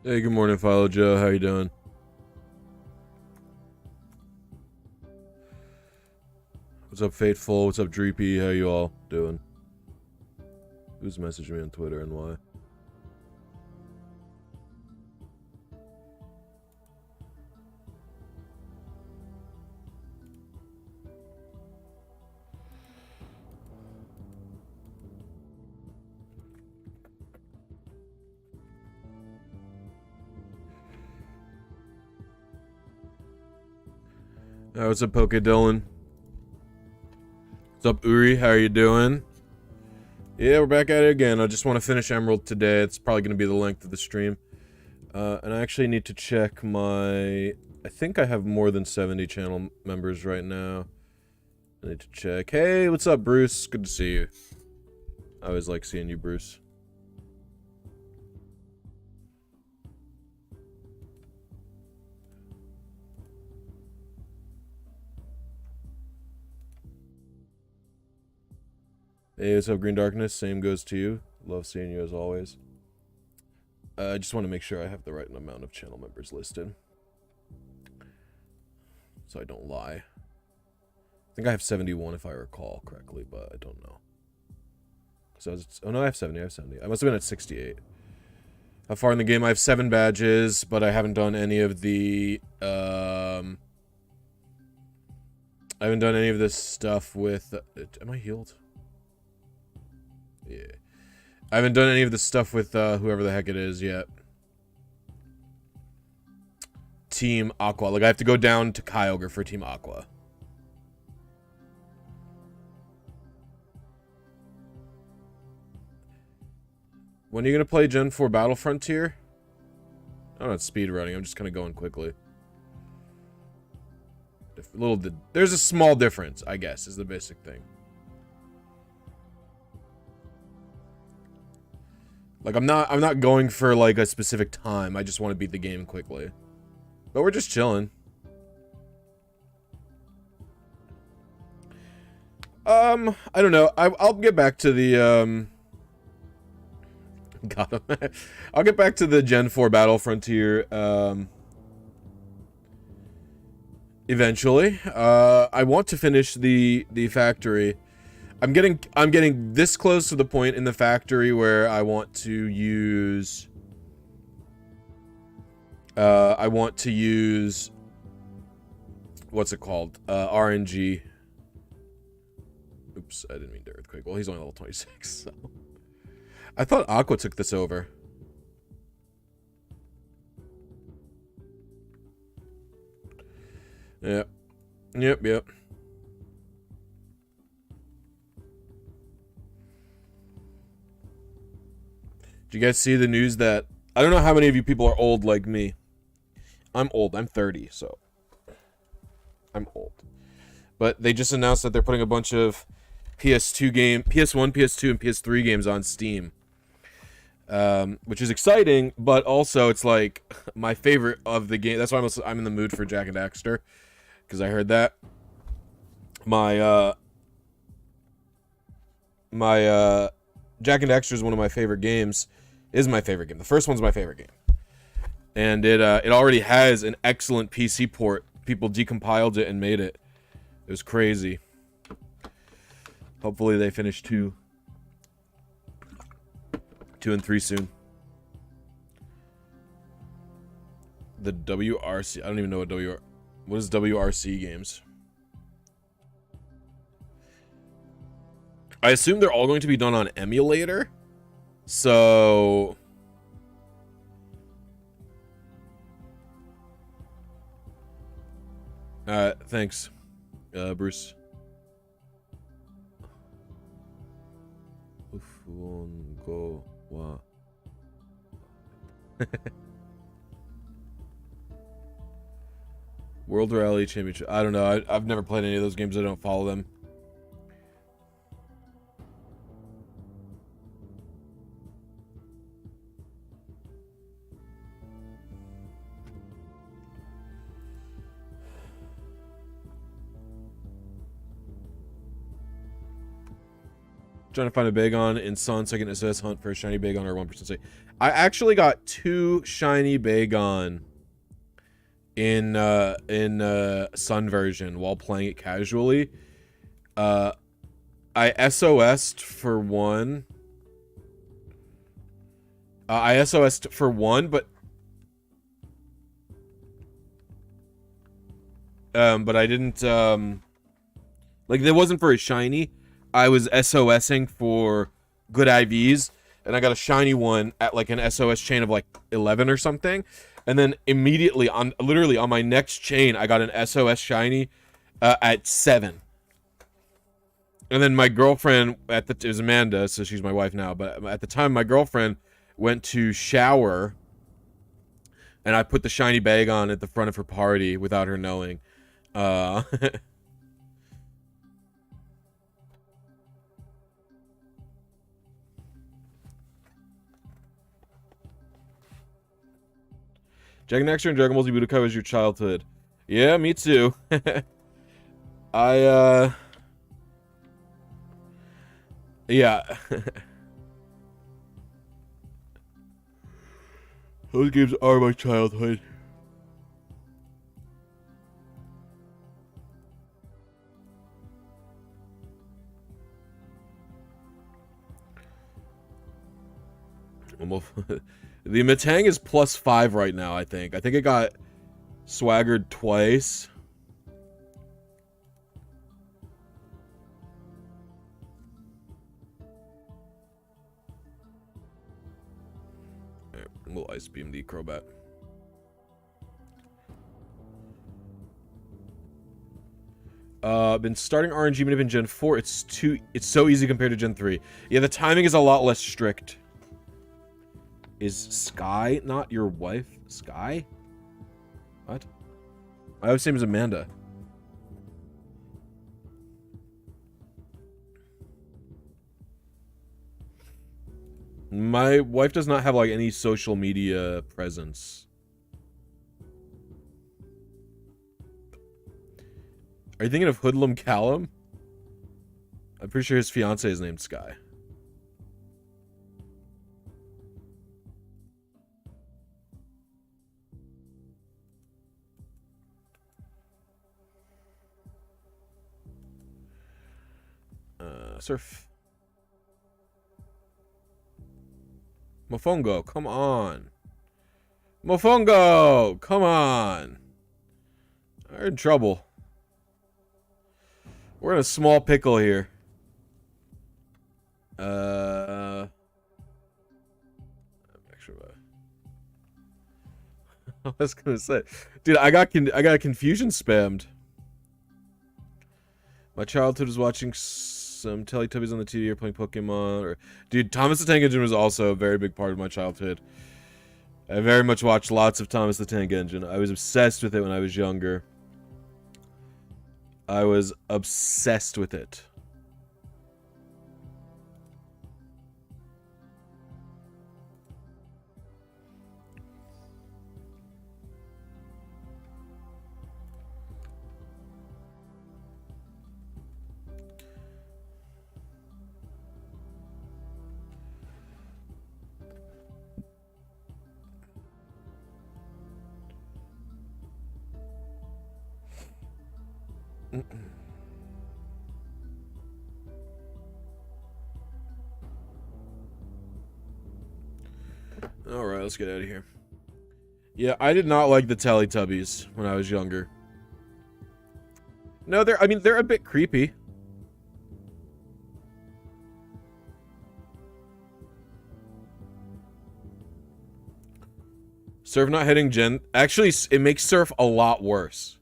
Hey, good morning, Philo Joe. How you doing? What's up, Fateful? What's up, Dreepy? How you all doing? Who's messaging me on Twitter and why? What's up, Poke Dylan? What's up, Uri? How are you doing? Yeah, we're back at it again. I just want to finish Emerald today. It's probably going to be the length of the stream. And I actually need to check my... I think I have more than 70 channel members right now. I need to check. Hey, what's up, Bruce? Good to see you. I always like seeing you, Bruce. Hey, what's up, Green Darkness? Same goes to you. Love seeing you as always. I just want to make sure I have the right amount of channel members listed, so I don't lie. I think I have 71 if I recall correctly, but I don't know. So oh no, I have 70. I must have been at 68. How far in the game? I have 7 badges, but I haven't done any of the I haven't done any of this stuff with. Am I healed? Yeah. I haven't done any of the stuff with whoever the heck it is yet. Team Aqua. Like, I have to go down to Kyogre for Team Aqua. When are you going to play Gen 4 Battle Frontier? I'm not speedrunning. I'm just kind of going quickly. There's a small difference, I guess, is the basic thing. Like, I'm not going for, like, a specific time. I just want to beat the game quickly. But we're just chilling. I don't know. I'll get back to the, Got him. I'll get back to the Gen 4 Battle Frontier, eventually. I want to finish the factory. I'm getting this close to the point in the factory where I want to use what's it called? RNG. Oops, I didn't mean to earthquake. Well, he's only level 26, so. I thought Aqua took this over. Yep. Yep. Did you guys see the news that... I don't know how many of you people are old like me. I'm old. I'm 30, so... I'm old. But they just announced that they're putting a bunch of PS1, PS2, and PS3 games on Steam. Which is exciting, but also it's like my favorite of the game. That's why I'm in the mood for Jack and Daxter, because I heard that. My Jack and Daxter is one of my favorite games. Is my favorite game. The first one's my favorite game, and it already has an excellent PC port. People decompiled it and made it. It was crazy. Hopefully they finish 2 and 3 soon. The WRC. I don't even know what is WRC games. I assume they're all going to be done on emulator. So thanks, Bruce. Go. Wow. World Rally Championship. I don't know. I've never played any of those games. I don't follow them. Trying to find a Bagon in Sun so I can SS hunt for a shiny Bagon or 1% say. I actually got 2 shiny Bagon in Sun version while playing it casually. I SOS'd for one. I SOS'd for one, but I didn't like it wasn't for a shiny. I was SOSing for good IVs, and I got a shiny one at like an SOS chain of like 11 or something, and then immediately literally on my next chain I got an SOS shiny at 7. And then my girlfriend it was Amanda, so she's my wife now, but at the time my girlfriend went to shower, and I put the shiny bag on at the front of her party without her knowing. Dragon Extra and Dragon Ball Z Budokai was your childhood. Yeah, me too. Yeah. Those games are my childhood. The Metang is +5 right now, I think. I think it got swaggered twice. We'll Ice Beam the Crobat. Been starting RNG maybe in Gen 4. It's so easy compared to Gen 3. Yeah, the timing is a lot less strict. Is Sky not your wife? Sky? What? I have the same as Amanda. My wife does not have like any social media presence. Are you thinking of Hoodlum Callum? I'm pretty sure his fiance is named Sky. Surf. Mofongo, come on. Mofongo, come on. We're in trouble. We're in a small pickle here. I was gonna say, dude, I got confusion spammed. My childhood was watching some Teletubbies on the TV or playing Pokemon. Or, dude, Thomas the Tank Engine was also a very big part of my childhood. I very much watched lots of Thomas the Tank Engine. I was obsessed with it when I was younger. I was obsessed with it. Alright, let's get out of here. Yeah, I did not like the Teletubbies when I was younger. No, they're a bit creepy. Surf not hitting Gen... Actually, it makes Surf a lot worse.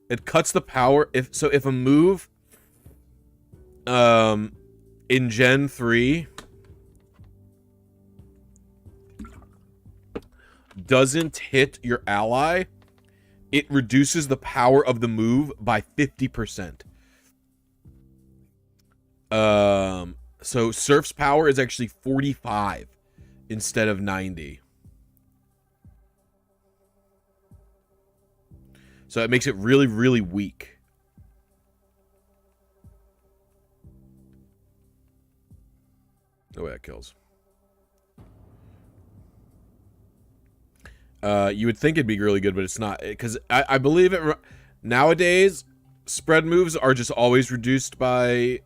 It cuts the power... If a move... in Gen 3... doesn't hit your ally, it reduces the power of the move by 50%. So Surf's power is actually 45 instead of 90. So it makes it really, really weak. Oh, yeah, it kills. You would think it'd be really good, but it's not. Because I believe it... Nowadays, spread moves are just always reduced by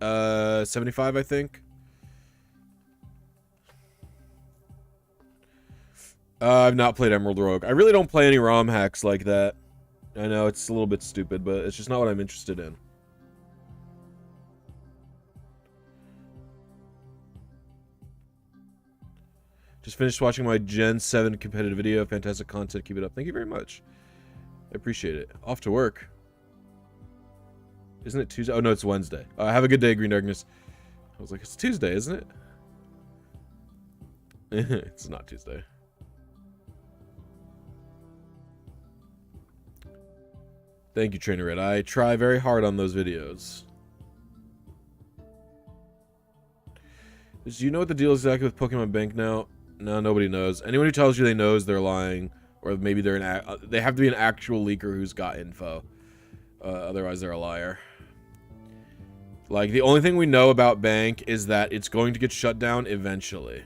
75, I think. I've not played Emerald Rogue. I really don't play any ROM hacks like that. I know, it's a little bit stupid, but it's just not what I'm interested in. Just finished watching my Gen 7 competitive video. Fantastic content. Keep it up. Thank you very much. I appreciate it. Off to work. Isn't it Tuesday? Oh, no, it's Wednesday. Have a good day, Green Darkness. I was like, it's Tuesday, isn't it? It's not Tuesday. Thank you, Trainer Red. I try very hard on those videos. Do you know what the deal is exactly with Pokemon Bank now? No, nobody knows. Anyone who tells you they knows, they're lying. Or maybe they're they have to be an actual leaker who's got info. Otherwise, they're a liar. Like, the only thing we know about Bank is that it's going to get shut down eventually.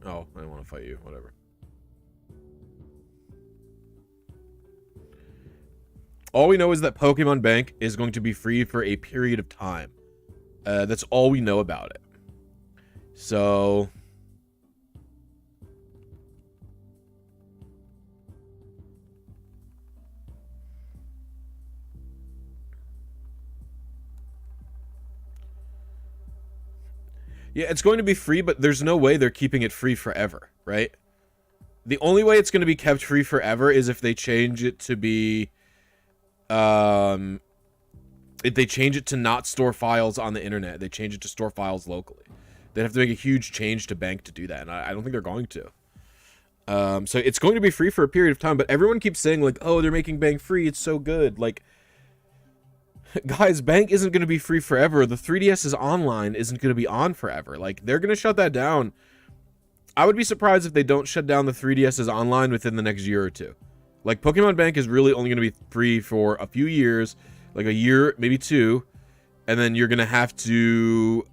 Oh, I don't want to fight you. Whatever. All we know is that Pokemon Bank is going to be free for a period of time. That's all we know about it. So... yeah, it's going to be free, but there's no way they're keeping it free forever, right? The only way it's going to be kept free forever is if they change it to be... if they change it to not store files on the internet, they change it to store files locally. They'd have to make a huge change to Bank to do that, and I don't think they're going to. So it's going to be free for a period of time, but everyone keeps saying, like, oh, they're making Bank free, it's so good. Like, guys, Bank isn't going to be free forever. The 3DS's online isn't going to be on forever. Like, they're going to shut that down. I would be surprised if they don't shut down the 3DS's online within the next year or two. Like, Pokemon Bank is really only going to be free for a few years, like a year, maybe two, and then you're going to have to,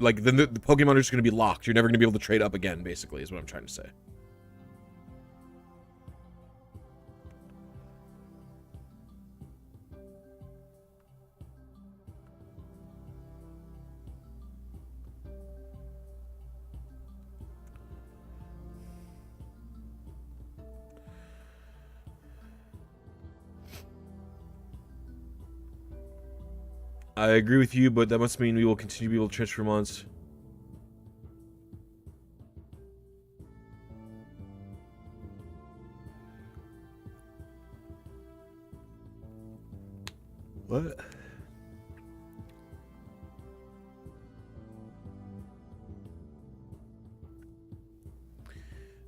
like, then the Pokemon are just going to be locked. You're never going to be able to trade up again, basically, is what I'm trying to say. I agree with you, but that must mean we will continue to be able to transfer mons. What?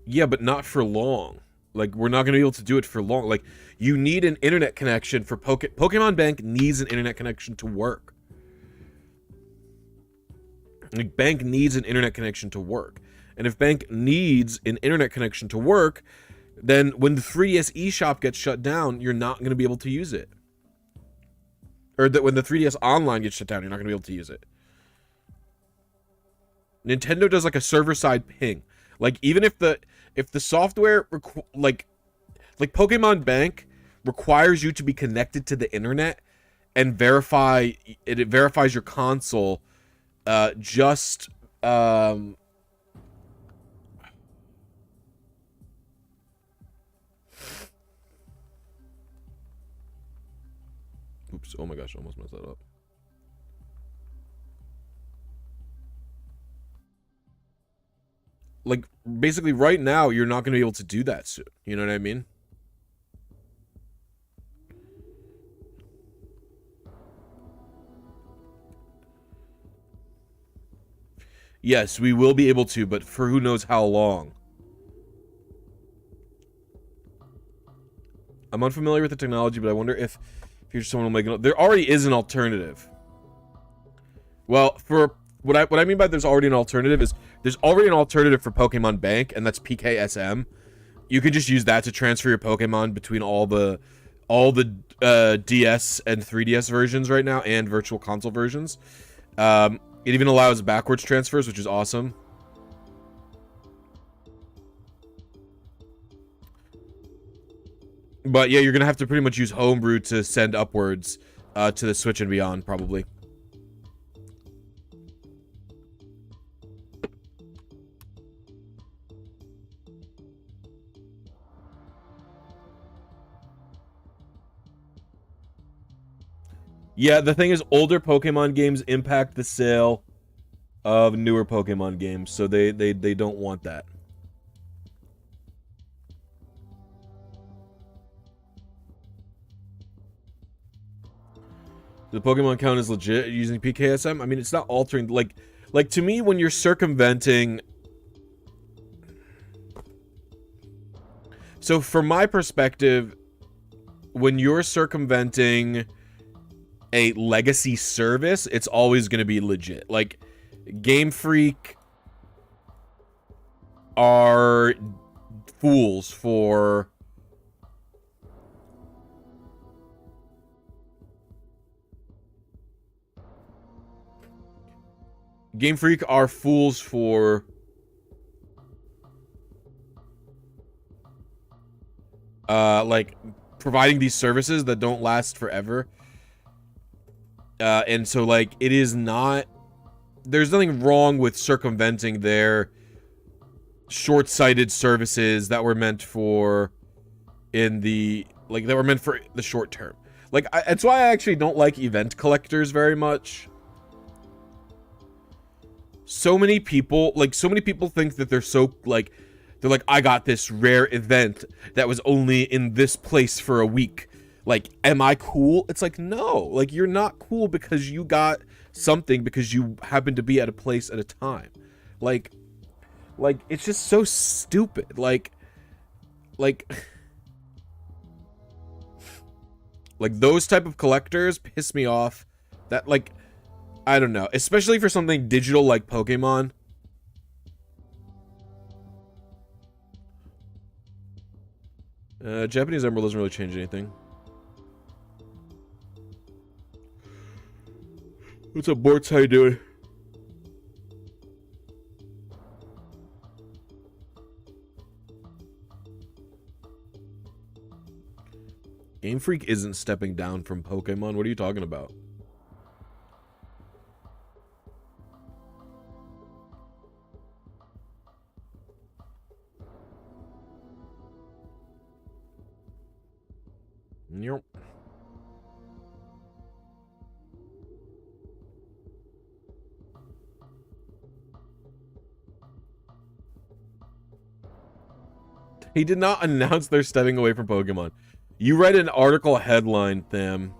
Yeah, but not for long. Like, we're not going to be able to do it for long. Like, you need an internet connection for Pokemon Bank needs an internet connection to work. Like, Bank needs an internet connection to work. And if Bank needs an internet connection to work, then when the 3DS eShop gets shut down, you're not going to be able to use it. Or that when the 3DS Online gets shut down, you're not going to be able to use it. Nintendo does like a server-side ping. Like, even if the software like Pokemon Bank requires you to be connected to the internet and verifies your console, oops, oh my gosh, I almost messed that up. Like, basically right now, you're not going to be able to do that soon. You know what I mean? Yes, we will be able to, but for who knows how long. I'm unfamiliar with the technology, but I wonder if someone will make it. There already is an alternative. Well, for what I mean by there's already an alternative is there's already an alternative for Pokemon Bank, and that's PKSM. You can just use that to transfer your Pokemon between all the DS and 3DS versions right now, and Virtual Console versions. It even allows backwards transfers, which is awesome. But yeah, you're gonna have to pretty much use Homebrew to send upwards to the Switch and beyond, probably. Yeah, the thing is, older Pokemon games impact the sale of newer Pokemon games, so they don't want that. The Pokemon count is legit using PKSM? I mean, it's not altering, like to me, when you're circumventing... So, from my perspective, when you're circumventing a legacy service, it's always going to be legit. Like, Game Freak are fools for... Game Freak are fools for... like, providing these services that don't last forever. And so, like, it is not... There's nothing wrong with circumventing their short-sighted services that were meant for... in the... Like, that were meant for the short term. Like, that's why I actually don't like event collectors very much. So many people think that they're so, like... They're like, I got this rare event that was only in this place for a week. Like, am I cool? It's like, no. Like, you're not cool because you got something because you happen to be at a place at a time. Like, it's just so stupid. Like, those type of collectors piss me off. That, like, I don't know. Especially for something digital like Pokemon. Japanese Emerald doesn't really change anything. What's up, Bortz? How you doing? Game Freak isn't stepping down from Pokemon. What are you talking about? Nope. He did not announce they're stepping away from Pokemon. You read an article headline, Tham.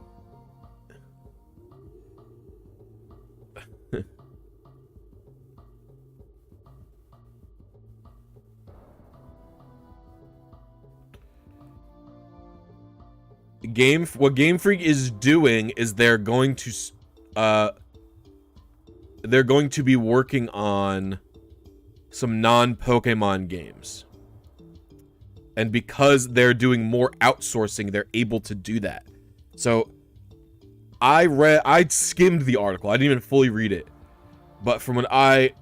What Game Freak is doing is they're going to be working on some non-Pokemon games. And because they're doing more outsourcing, they're able to do that. So I skimmed the article. I didn't even fully read it. But from what I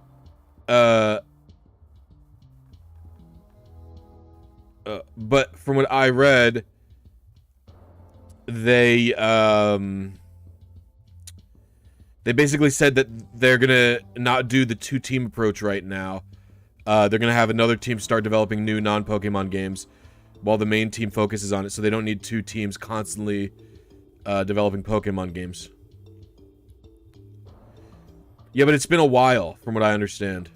read, they basically said that they're gonna not do the two-team approach right now. They're gonna have another team start developing new non-Pokemon games while the main team focuses on it, so they don't need two teams constantly developing Pokemon games. Yeah, but it's been a while, from what I understand.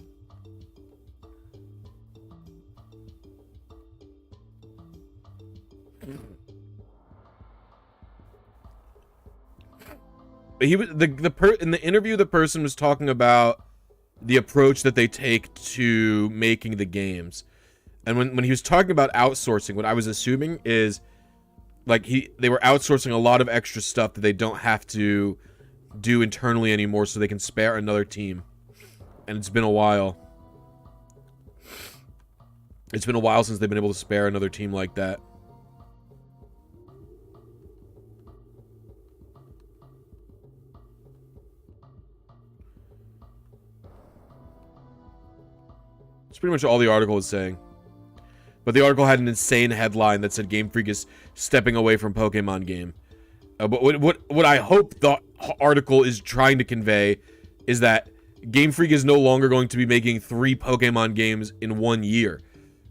He was in the interview. The person was talking about the approach that they take to making the games, and when he was talking about outsourcing, what I was assuming is like they were outsourcing a lot of extra stuff that they don't have to do internally anymore, so they can spare another team. And it's been a while. It's been a while since they've been able to spare another team like that. That's pretty much all the article was saying. But the article had an insane headline that said Game Freak is stepping away from Pokemon game. But what I hope the article is trying to convey is that Game Freak is no longer going to be making 3 Pokemon games in 1 year,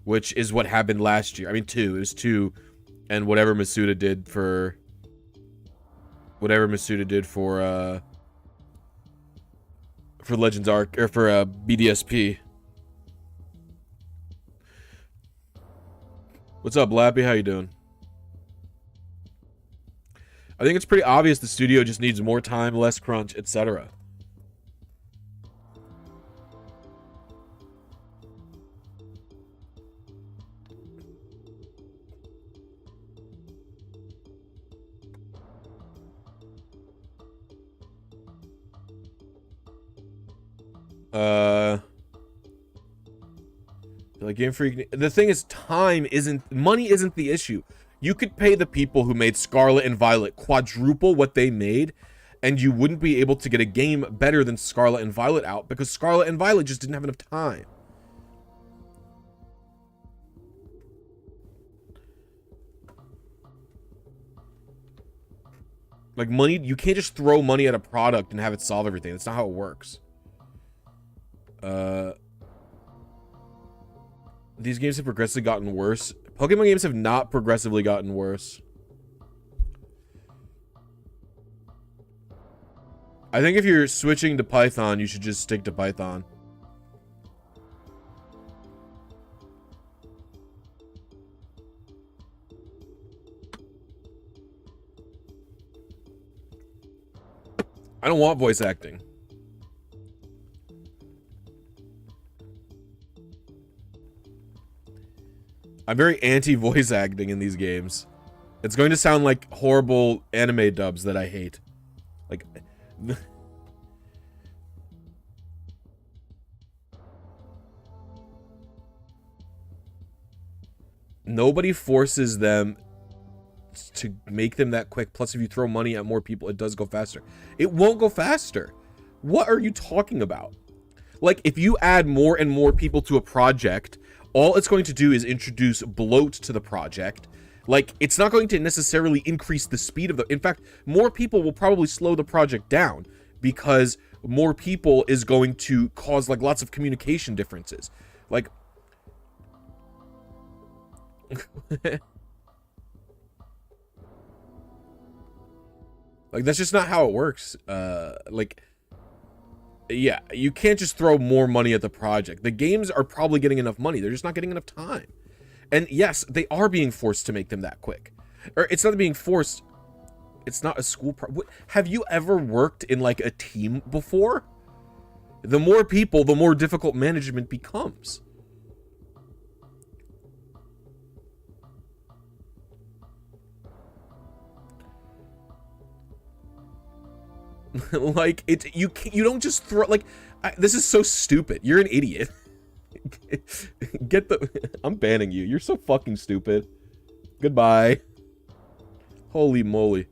which is what happened last year. I mean, 2. It was 2, and whatever Masuda did for Legends Arc or for BDSP. What's up, Lappy? How you doing? I think it's pretty obvious the studio just needs more time, less crunch, etc. Like Game Freak, the thing is, money isn't the issue. You could pay the people who made Scarlet and Violet quadruple what they made, and you wouldn't be able to get a game better than Scarlet and Violet out, because Scarlet and Violet just didn't have enough time. Like, money, you can't just throw money at a product and have it solve everything. That's not how it works. These games have progressively gotten worse. Pokemon games have not progressively gotten worse. I think if you're switching to Python, you should just stick to Python. I don't want voice acting. I'm very anti-voice acting in these games. It's going to sound like horrible anime dubs that I hate. Like... Nobody forces them to make them that quick. Plus, if you throw money at more people, it does go faster. It won't go faster. What are you talking about? Like, if you add more and more people to a project... all it's going to do is introduce bloat to the project. Like, it's not going to necessarily increase the speed of the... In fact, more people will probably slow the project down because more people is going to cause, like, lots of communication differences. Like... like, that's just not how it works. Like... yeah, you can't just throw more money at the project. The games are probably getting enough money. They're just not getting enough time. And yes, they are being forced to make them that quick. Or it's not being forced. It's not a school have you ever worked in like a team before? The more people, the more difficult management becomes. Like, you don't just throw, like, this is so stupid. You're an idiot. Get the... I'm banning you. You're so fucking stupid. Goodbye. Holy moly.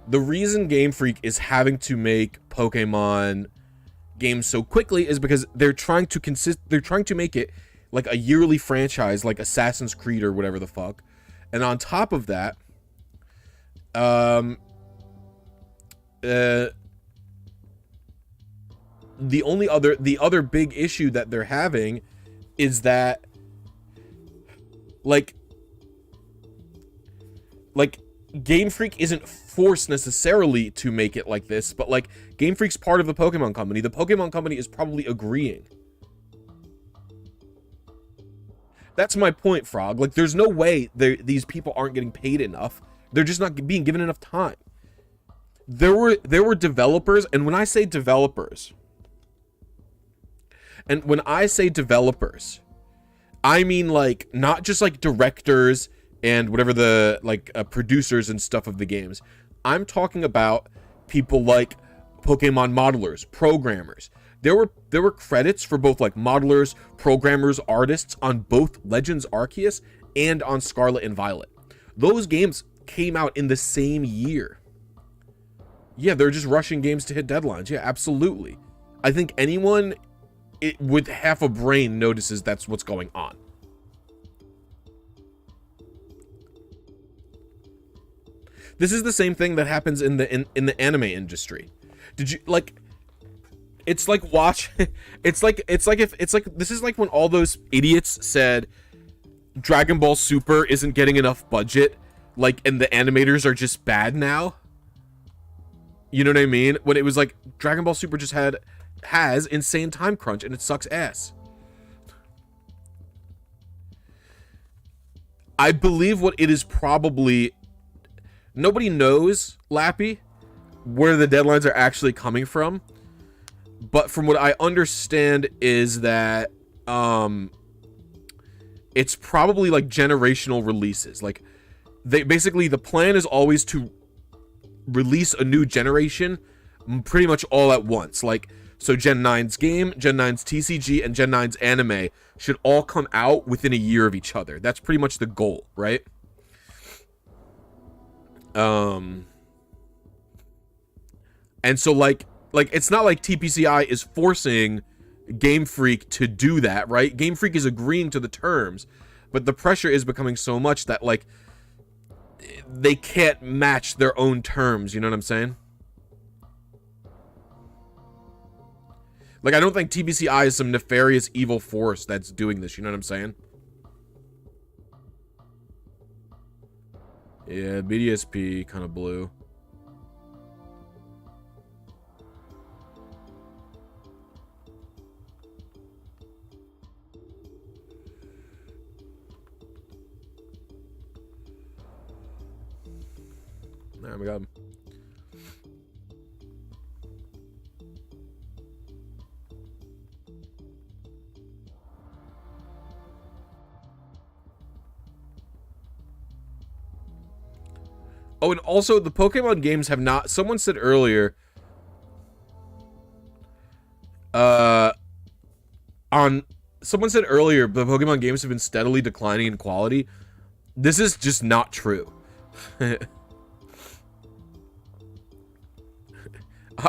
The reason Game Freak is having to make Pokemon games so quickly is because they're trying to make it like a yearly franchise, like Assassin's Creed or whatever the fuck. And on top of that, the other big issue that they're having is that like Game Freak isn't forced necessarily to make it like this, but like Game Freak's part of the Pokemon Company. The Pokemon Company is probably agreeing. That's my point, Frog. Like, there's no way these people aren't getting paid enough. They're just not being given enough time. There were developers, and when I say developers, I mean like not just like directors and whatever the like producers and stuff of the games. I'm talking about people like Pokemon modelers, programmers. There were credits for both like modelers, programmers, artists on both Legends Arceus and on Scarlet and Violet. Those games came out in the same year. Yeah, they're just rushing games to hit deadlines. Yeah, absolutely. I think anyone with half a brain notices that's what's going on. This is the same thing that happens in the anime industry. Did you like? It's like watch. This is like when all those idiots said Dragon Ball Super isn't getting enough budget, like, and the animators are just bad now. You know what I mean? When it was like Dragon Ball Super just has insane time crunch and it sucks ass. I believe what it is probably, nobody knows, Lappy, where the deadlines are actually coming from. But from what I understand is that it's probably like generational releases. Like they basically, the plan is always to release a new generation pretty much all at once. Like, so Gen 9's game, Gen 9's TCG, and Gen 9's anime should all come out within a year of each other. That's pretty much the goal, right? And so like it's not like TPCI is forcing Game Freak to do that, right? Game Freak is agreeing to the terms, but the pressure is becoming so much that like they can't match their own terms, you know what I'm saying? Like, I don't think TPCI is some nefarious evil force that's doing this, you know what I'm saying? Yeah, BDSP kind of blew. Oh my god. Oh, and also the Pokemon games have not, someone said earlier, someone said earlier the Pokemon games have been steadily declining in quality. This is just not true.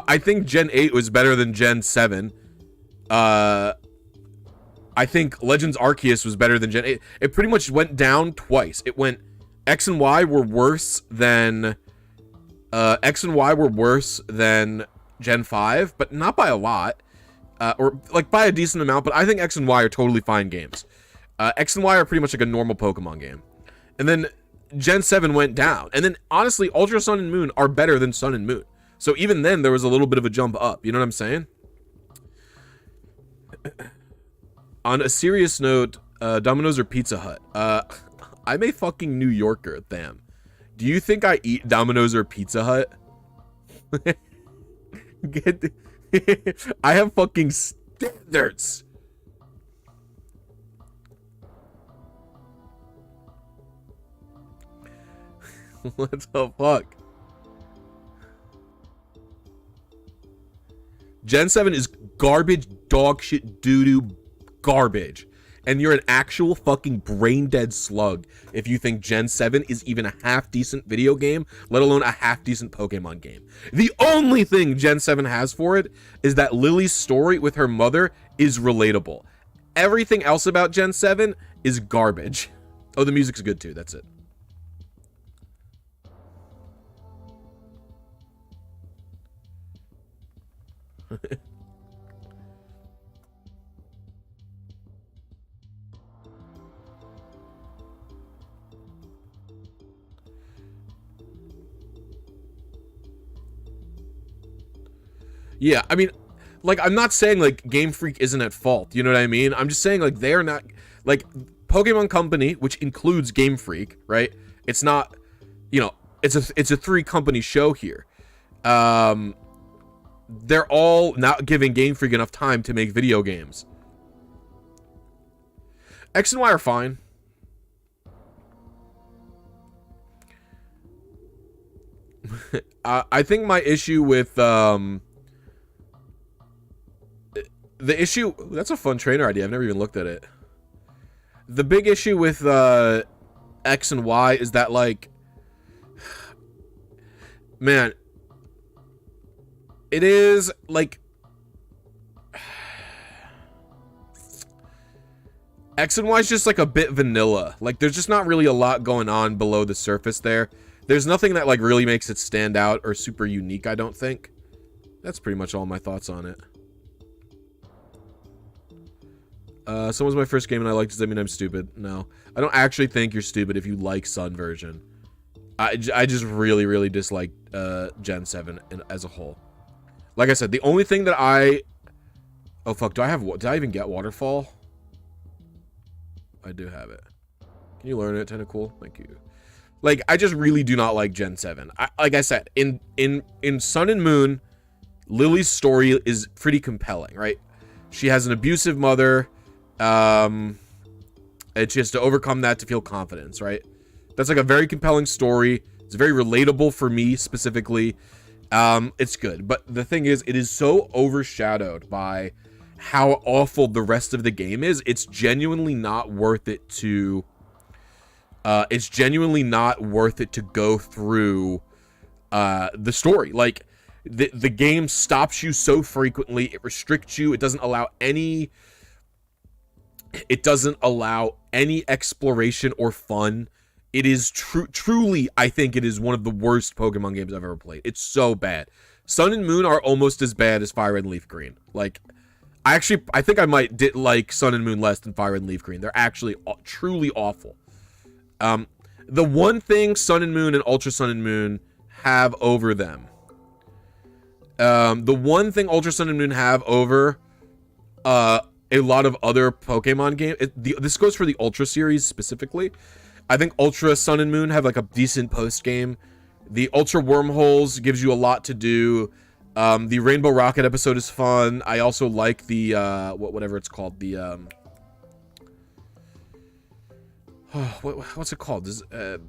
I think Gen 8 was better than Gen 7. I think Legends Arceus was better than Gen 8. It pretty much went down twice. It went, X and Y were worse than Gen 5, but not by a lot. Or like by a decent amount, but I think X and Y are totally fine games. X and Y are pretty much like a normal Pokemon game. And then Gen 7 went down. And then honestly, Ultra Sun and Moon are better than Sun and Moon. So even then, there was a little bit of a jump up. You know what I'm saying? On a serious note, Domino's or Pizza Hut? I'm a fucking New Yorker, damn. Do you think I eat Domino's or Pizza Hut? I have fucking standards. What the fuck? Gen 7 is garbage, dog shit, doo-doo, garbage. And you're an actual fucking brain-dead slug if you think Gen 7 is even a half-decent video game, let alone a half-decent Pokemon game. The only thing Gen 7 has for it is that Lily's story with her mother is relatable. Everything else about Gen 7 is garbage. Oh, the music's good too, that's it. Yeah, I mean, like, I'm not saying, like, Game Freak isn't at fault, you know what I mean? I'm just saying, like, they're not, like, Pokemon Company, which includes Game Freak, right? It's not, you know, it's a 3-company show here. They're all not giving Game Freak enough time to make video games. X and Y are fine. I think my issue with the issue, that's a fun trainer idea. I've never even looked at it. The big issue with X and Y is that, like, man, it is like X and Y is just like a bit vanilla. Like, there's just not really a lot going on below the surface there. There's nothing that, like, really makes it stand out or super unique, I don't think. That's pretty much all my thoughts on it. Someone's my first game and I liked it. Does that mean I'm stupid? No. I don't actually think you're stupid if you like Sun version. I just really, really dislike Gen 7 as a whole. Like I said, the only thing that I... Oh, fuck. Did I even get Waterfall? I do have it. Can you learn it, Tentacool? Thank you. Like, I just really do not like Gen 7. Like I said, in Sun and Moon, Lily's story is pretty compelling, right? She has an abusive mother, and she has to overcome that to feel confidence, right? That's like a very compelling story. It's very relatable for me, specifically. It's good. But the thing is, it is so overshadowed by how awful the rest of the game is. It's genuinely not worth it to... it's genuinely not worth it to go through the story. Like, the game stops you so frequently. It restricts you. It doesn't allow any exploration or fun. It is truly, I think it is one of the worst Pokemon games I've ever played. It's so bad. Sun and Moon are almost as bad as Fire Red and Leaf Green. Like, I think I might like Sun and Moon less than Fire Red and Leaf Green. They're actually truly awful. The one thing Sun and Moon and Ultra Sun and Moon have over them, the one thing Ultra Sun and Moon have over a lot of other Pokemon games, this goes for the Ultra series specifically. I think Ultra Sun and Moon have like a decent post game. The Ultra Wormholes gives you a lot to do. The Rainbow Rocket episode is fun. I also like the whatever it's called, the what's it called? The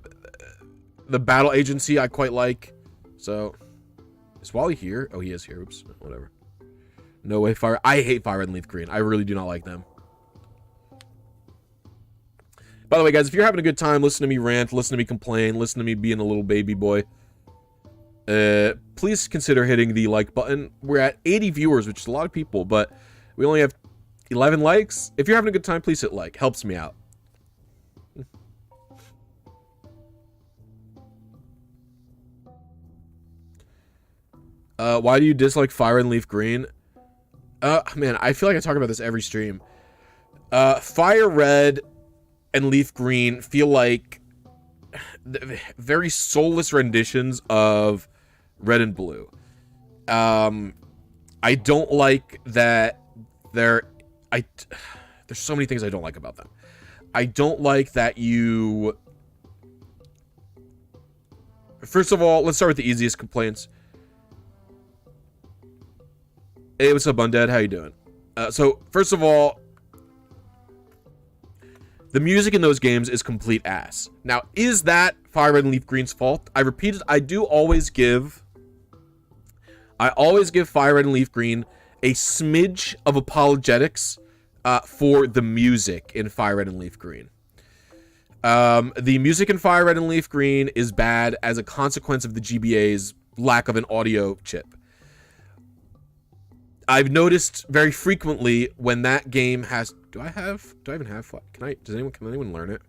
Battle Agency I quite like. So, is Wally here? Oh, he is here. Oops, whatever. No way, Fire. I hate Fire Red and Leaf Green. I really do not like them. By the way, guys, if you're having a good time, listen to me rant, listen to me complain, listen to me being a little baby boy, please consider hitting the like button. We're at 80 viewers, which is a lot of people, but we only have 11 likes. If you're having a good time, please hit like. Helps me out. Why do you dislike Fire and Leaf Green? Man, I feel like I talk about this every stream. Fire Red and Leaf Green feel like very soulless renditions of Red and Blue. I don't like that there's so many things I don't like about them. I don't like that you... First of all, let's start with the easiest complaints. Hey, what's up, Undead? How you doing? So, first of all, the music in those games is complete ass. Now, is that Fire Red and Leaf Green's fault? I repeat it, I always give Fire Red and Leaf Green a smidge of apologetics for the music in Fire Red and Leaf Green. The music in Fire Red and Leaf Green is bad as a consequence of the GBA's lack of an audio chip. I've noticed very frequently when that game has... Do I even have... Can anyone learn it?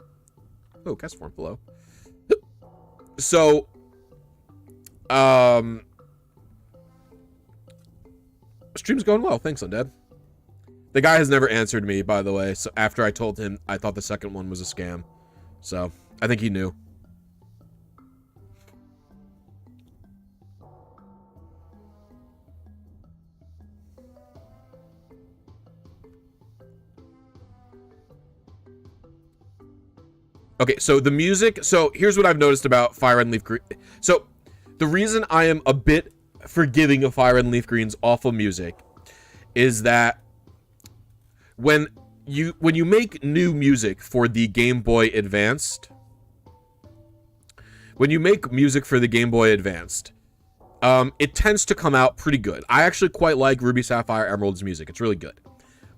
Oh, cast form below. So, stream's going well. Thanks, Undead. The guy has never answered me, by the way. So after I told him I thought the second one was a scam. So, I think he knew. Okay, so the music... So, here's what I've noticed about Fire Red and Leaf Green. So, the reason I am a bit forgiving of Fire Red and Leaf Green's awful music is that when you make new music for the Game Boy Advanced... When you make music for the Game Boy Advanced, it tends to come out pretty good. I actually quite like Ruby Sapphire Emerald's music. It's really good.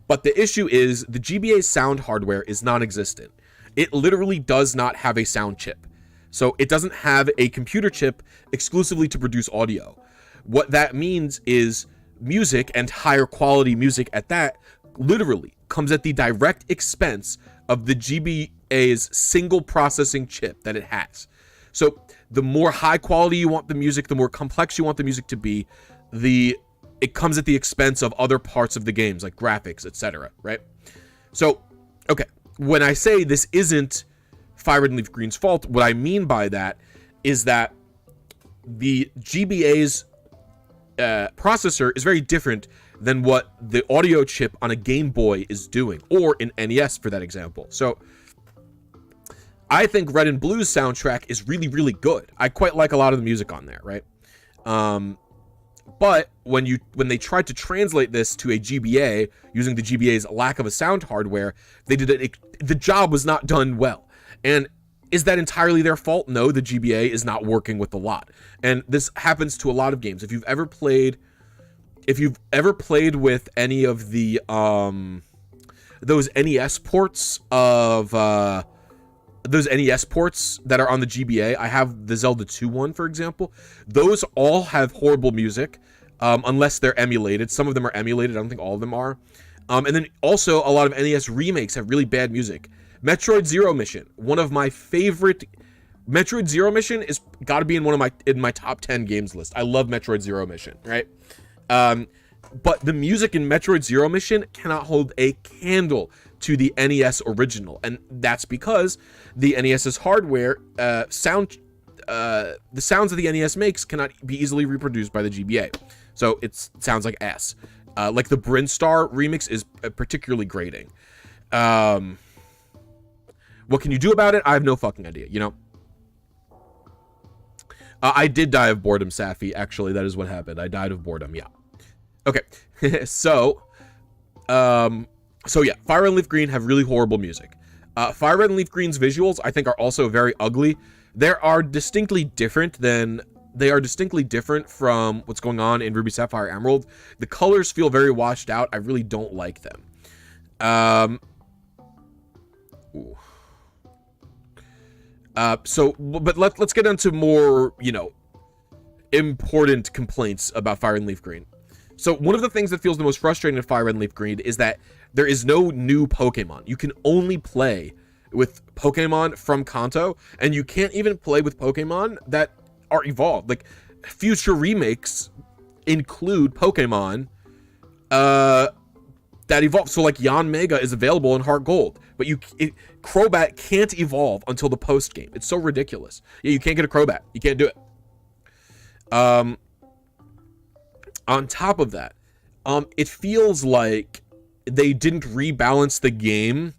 But the issue is the GBA's sound hardware is non-existent. It literally does not have a sound chip. So it doesn't have a computer chip exclusively to produce audio. What that means is music, and higher quality music at that, literally comes at the direct expense of the GBA's single processing chip that it has. So the more high quality you want the music, the more complex you want the music to be, it comes at the expense of other parts of the games, like graphics, etc., right? So, okay, when I say this isn't Fire Red and Leaf Green's fault, what I mean by that is that the GBA's processor is very different than what the audio chip on a Game Boy is doing, or in NES for that example. So I think Red and Blue's soundtrack is really, really good. I quite like a lot of the music on there, right? But when they tried to translate this to a GBA using the GBA's lack of a sound hardware, the job was not done well. And is that entirely their fault? No, the GBA is not working with a lot. And this happens to a lot of games. If you've ever played with any of the those NES ports of those NES ports that are on the GBA, I have the Zelda 2 one, for example. Those all have horrible music, unless they're emulated. Some of them are emulated. I don't think all of them are. And then also a lot of NES remakes have really bad music. Metroid Zero Mission, one of my favorite. Metroid Zero Mission is got to be in my top 10 games list. I love Metroid Zero Mission, right? But the music in Metroid Zero Mission cannot hold a candle to the NES original, and that's because the NES's hardware the sounds that the NES makes cannot be easily reproduced by the GBA, so it sounds like ass. Like the Brinstar remix is particularly grating. What can you do about it? I have no fucking idea, you know? I did die of boredom, Safi. Actually, that is what happened. I died of boredom, yeah. Okay, so yeah, Fire Red and Leaf Green have really horrible music. Fire Red and Leaf Green's visuals, I think, are also very ugly. They are distinctly different from what's going on in Ruby Sapphire Emerald. The colors feel very washed out. I really don't like them. But let's get into more, important complaints about Fire and Leaf Green. So one of the things that feels the most frustrating in Fire Red and Leaf Green is that there is no new Pokemon. You can only play with Pokemon from Kanto, and you can't even play with Pokemon that are evolved. Like, future remakes include Pokemon that evolve. So like Yanmega is available in Heart Gold, but Crobat can't evolve until the post game. It's so ridiculous. Yeah, you can't get a Crobat. You can't do it. On top of that, it feels like they didn't rebalance the game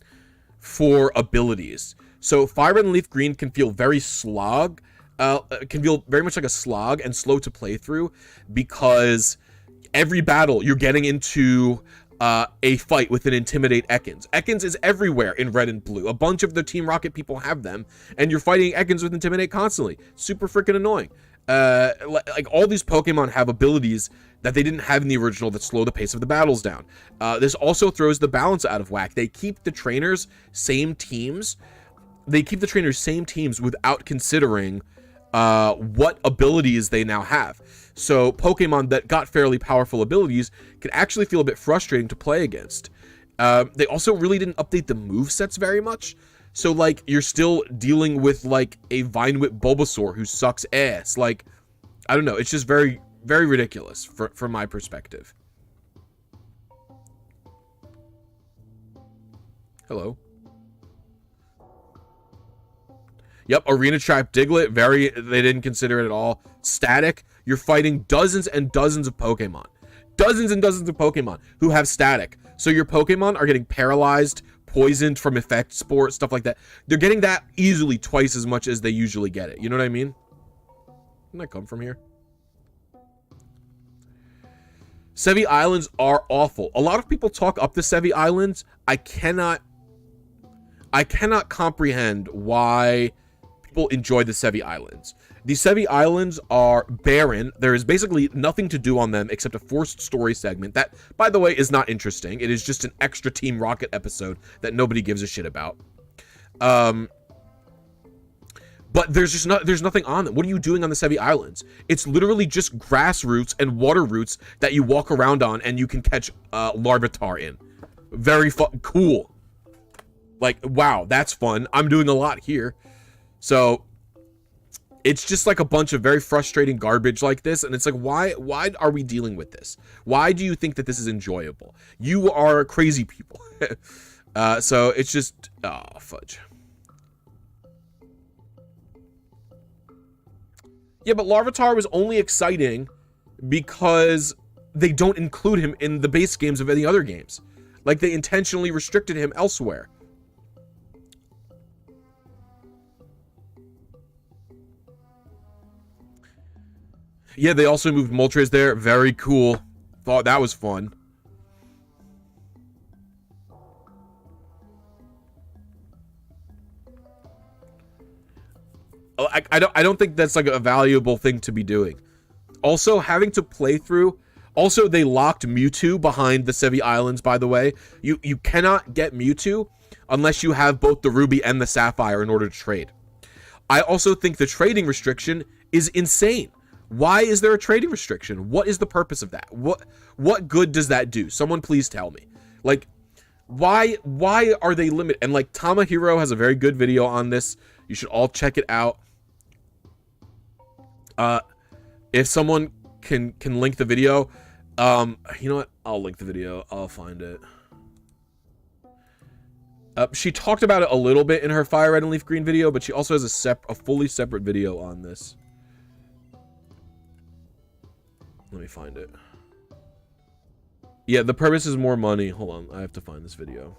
for abilities. So Fire Red and Leaf Green can feel very can feel very much like a slog and slow to play through, because every battle you're getting into a fight with an Intimidate Ekans. Ekans is everywhere in Red and Blue. A bunch of the Team Rocket people have them, and you're fighting Ekans with Intimidate constantly. Super freaking annoying. Like all these Pokemon have abilities that they didn't have in the original that slow the pace of the battles down. This also throws the balance out of whack. They keep the trainers same teams. Without considering what abilities they now have. So Pokemon that got fairly powerful abilities can actually feel a bit frustrating to play against. They also really didn't update the movesets very much. So, like, you're still dealing with, like, a Vine Whip Bulbasaur who sucks ass. Like, I don't know. It's just very, very ridiculous from my perspective. Hello. Yep, Arena Trap Diglett. They didn't consider it at all. Static. You're fighting dozens and dozens of Pokemon. Dozens and dozens of Pokemon who have static. So your Pokemon are getting paralyzed, poisoned from effect spore, stuff like that. They're getting that easily twice as much as they usually get it. You know what I mean? Didn't I come from here? Sevi Islands are awful. A lot of people talk up the Sevi Islands. I cannot comprehend why people enjoy the Sevi Islands. The Sevi Islands are barren. There is basically nothing to do on them except a forced story segment that, by the way, is not interesting. It is just an extra Team Rocket episode that nobody gives a shit about. But there's nothing on them. What are you doing on the Sevi Islands? It's literally just grass roots and water roots that you walk around on and you can catch Larvitar in. Very cool. Like, wow, that's fun. I'm doing a lot here. So it's just like a bunch of very frustrating garbage like this, and it's like, why are we dealing with this? Why do you think that this is enjoyable? You are crazy people. So it's just, oh, fudge. Yeah, but Larvitar was only exciting because they don't include him in the base games of any other games. Like, they intentionally restricted him elsewhere. Yeah, they also moved Moltres there. Very cool. Thought that was fun. I don't think that's like a valuable thing to be doing. Also, having to play through. Also, they locked Mewtwo behind the Sevi Islands, by the way. You cannot get Mewtwo unless you have both the Ruby and the Sapphire in order to trade. I also think the trading restriction is insane. Why is there a trading restriction? What is the purpose of that? What good does that do? Someone please tell me. Like, why are they limited? And like, Tamahiro has a very good video on this. You should all check it out. If someone can link the video, you know what? I'll link the video. I'll find it. She talked about it a little bit in her Fire Red and Leaf Green video, but she also has a fully separate video on this. Let me find it. Yeah, the purpose is more money. Hold on, I have to find this video.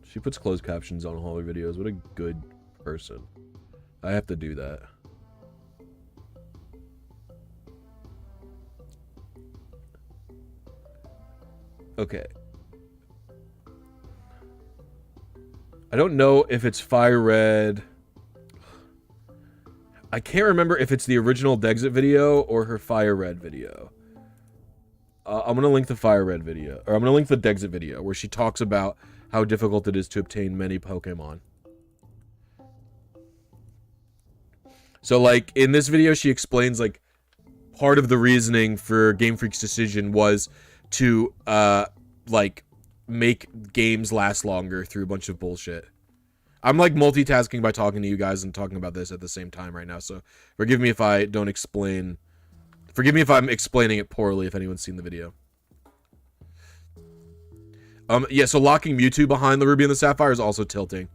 She puts closed captions on all her videos. What a good person. I have to do that. Okay. I don't know if it's Fire Red. I can't remember if it's the original Dexit video or her Fire Red video. I'm going to link the Fire Red video. Or I'm going to link the Dexit video where she talks about how difficult it is to obtain many Pokemon. So, like, in this video, she explains, like, part of the reasoning for Game Freak's decision was to, like, make games last longer through a bunch of bullshit. I'm like multitasking by talking to you guys and talking about this at the same time right now, so forgive me if I don't explain. Forgive me if I'm explaining it poorly if anyone's seen the video. Yeah, so locking Mewtwo behind the Ruby and the Sapphire is also tilting.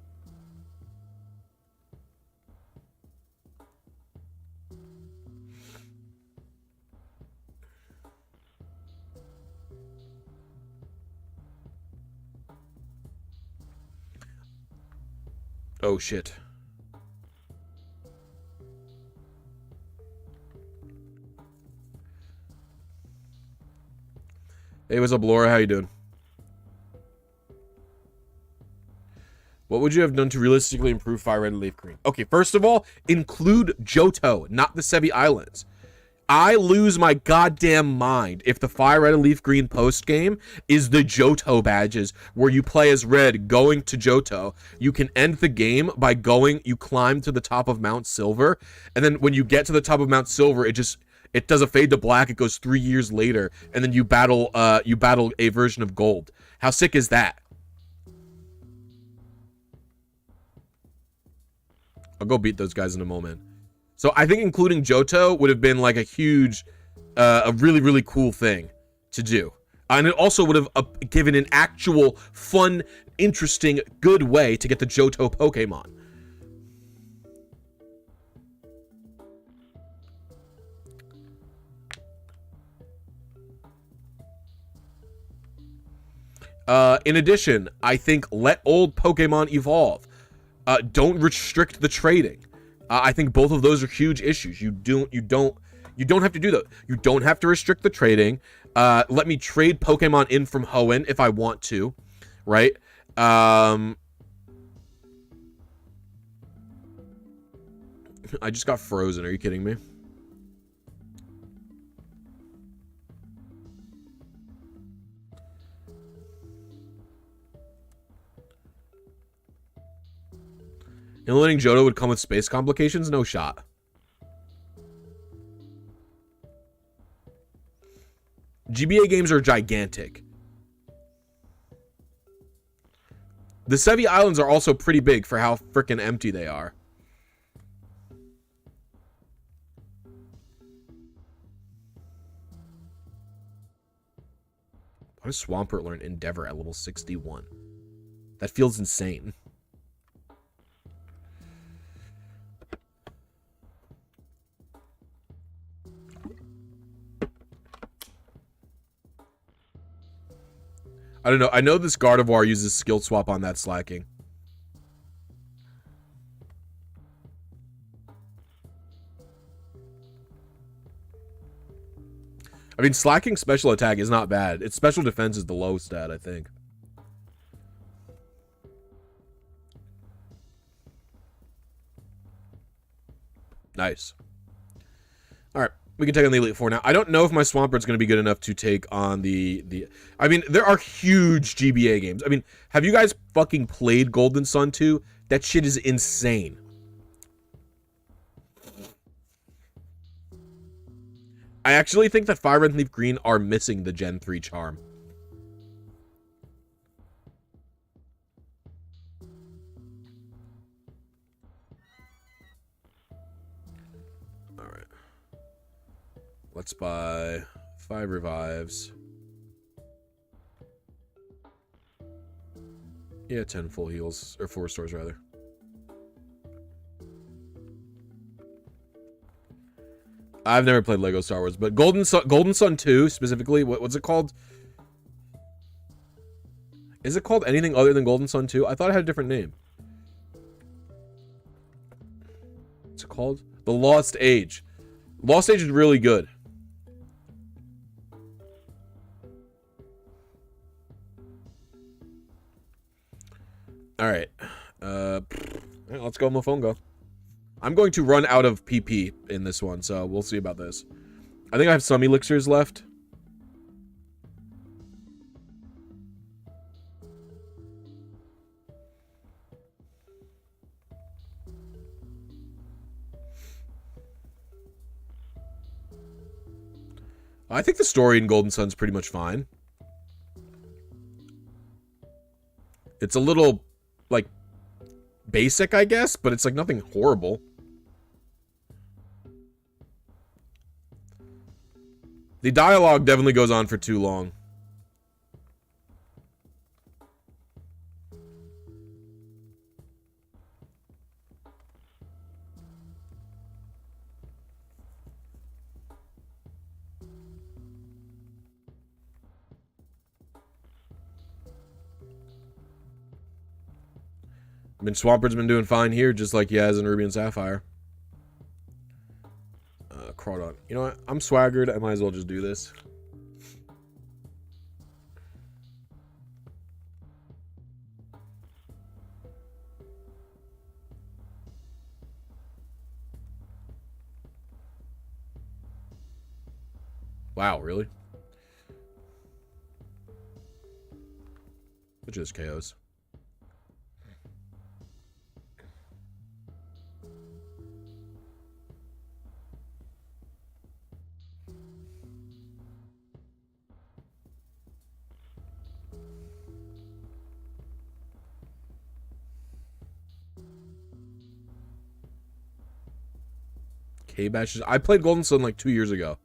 Oh shit. Hey, what's up, Laura? How you doing? What would you have done to realistically improve Fire Red and Leaf Green? Okay, first of all, include Johto, not the Sevi Islands. I lose my goddamn mind if the Fire Red and Leaf Green post game is the Johto badges where you play as Red going to Johto. You can end the game by you climb to the top of Mount Silver, and then when you get to the top of Mount Silver, it does a fade to black. It goes 3 years later, and then you battle a version of Gold. How sick is that? I'll go beat those guys in a moment. So I think including Johto would have been like a huge, a really, really cool thing to do. And it also would have given an actual fun, interesting, good way to get the Johto Pokemon. In addition, I think let old Pokemon evolve. Don't restrict the trading. I think both of those are huge issues. You don't have to do that. You don't have to restrict the trading. Let me trade Pokemon in from Hoenn if I want to, right? I just got frozen. Are you kidding me? Eliminating Johto would come with space complications? No shot. GBA games are gigantic. The Sevi Islands are also pretty big for how freaking empty they are. Why does Swampert learn Endeavor at level 61? That feels insane. I don't know. I know this Gardevoir uses skill swap on that slacking. I mean, slacking special attack is not bad. Its special defense is the low stat, I think. Nice. All right. We can take on the Elite Four now. I don't know if my Swampert's going to be good enough to take on the... I mean, there are huge GBA games. I mean, have you guys fucking played Golden Sun 2? That shit is insane. I actually think that Fire and Leaf Green are missing the Gen 3 charm. Let's buy 5 revives. Yeah, 10 full heals, or 4 restores rather. I've never played Lego Star Wars, but Golden Sun 2 specifically, what's it called? Is it called anything other than Golden Sun 2? I thought it had a different name. What's it called? The Lost Age. Lost Age is really good. All right. Let's go, Mofongo. I'm going to run out of PP in this one, so we'll see about this. I think I have some elixirs left. I think the story in Golden Sun's pretty much fine. It's a little, like, basic, I guess, but it's, like, nothing horrible. The dialogue definitely goes on for too long. I mean, Swampert's been doing fine here, just like he has in Ruby and Sapphire. Crawdon. You know what? I'm swaggered. I might as well just do this. Wow, really? Which is chaos. K-Bashes. I played Golden Sun like 2 years ago.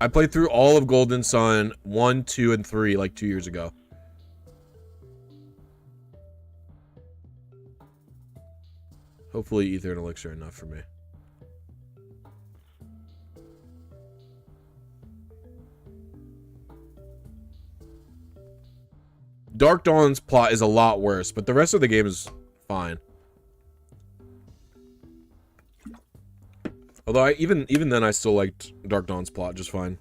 I played through all of Golden Sun 1, 2, and 3 like 2 years ago. Hopefully Ether and Elixir are enough for me. Dark Dawn's plot is a lot worse, but the rest of the game is fine. Although even then I still liked Dark Dawn's plot just fine.